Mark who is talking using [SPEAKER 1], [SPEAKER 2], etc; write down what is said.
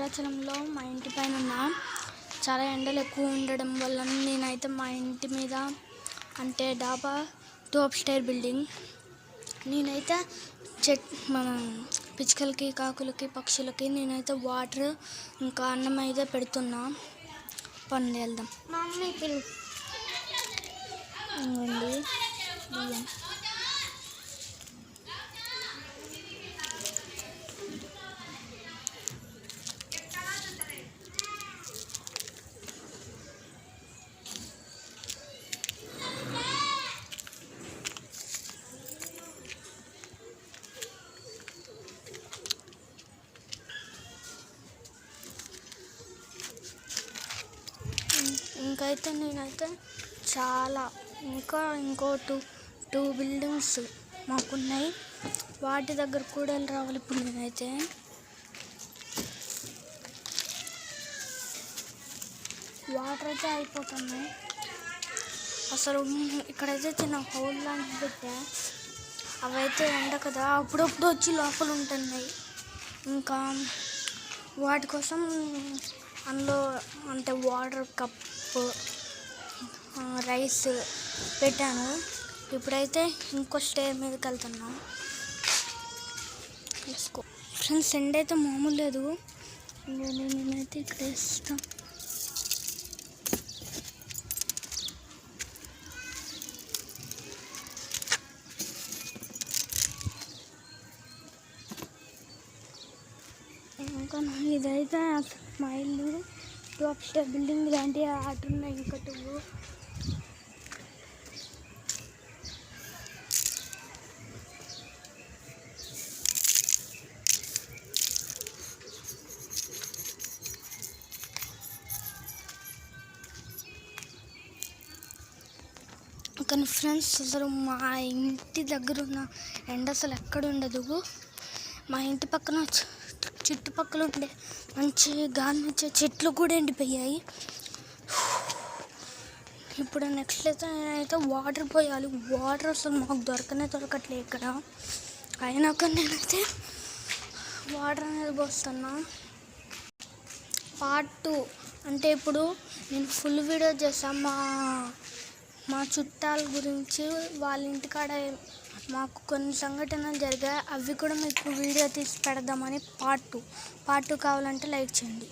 [SPEAKER 1] భద్రాచలంలో మా ఇంటి పైన ఉన్న చాలా ఎండలు ఎక్కువ ఉండడం వల్ల నేనైతే మా ఇంటి మీద అంటే డాబా 2 అప్‌స్టైర్ బిల్డింగ్ నేనైతే మన పిచ్చుకలకి కాకులకి పక్షులకి నేనైతే వాటర్ ఇంకా అన్నం అయితే పెడుతున్నా. పండి వెళ్దాం. ఇవ్వండి బియ్యం. నేనైతే చాలా ఇంకో టూ బిల్డింగ్స్ మాకున్నాయి. వాటి దగ్గర కూడా వెళ్ళి రావాలి. ఇప్పుడు నేనైతే వాటర్ అయితే అయిపోతున్నాయి. అసలు ఇక్కడైతే చిన్న హోల్ లాంటిది పెట్టా. అవైతే ఎండ కదా అప్పుడప్పుడు వచ్చి లోపల ఉంటున్నాయి. ఇంకా వాటి కోసం అందులో అంటే వాటర్ కప్పు రైస్ పెట్టాను. ఇప్పుడైతే ఇంకో స్టేర్ మీదకి వెళ్తున్నాం. ఫ్రెండ్స్ ఎండ అయితే మామూలు లేదు. నేనైతే ఇక్కడ వేస్తాను. ఇంకా ఇదైతే మా ఇల్లు 2 అప్‌స్టైర్ బిల్డింగ్ లాంటి ఆటున్నాయి. ఇంకా 2 కానీ ఫ్రెండ్స్ అసలు మా ఇంటి దగ్గర ఉన్న ఎండ అసలు ఎక్కడ ఉండదు. మా ఇంటి పక్కన చుట్టుపక్కల ఉండే మంచి గాలి వచ్చే చెట్లు కూడా ఎండిపోయాయి. ఇప్పుడు నెక్స్ట్ అయితే వాటర్ పోయాలి. వాటర్ అసలు మాకు దొరకట్లేదు ఇక్కడ. అయినా కానీ నేనైతే వాటర్ అనేది పోస్తున్నా. పార్ట్ 2 అంటే ఇప్పుడు నేను ఫుల్ వీడియో చేస్తాను మా చుట్టాల గురించి. వాళ్ళ ఇంటికాడ మాకు కొన్ని సంఘటనలు జరిగాయి. అవి కూడా మీకు వీడియో తీసి పెడదామని పార్ట్ 2 కావాలంటే లైక్ చేయండి.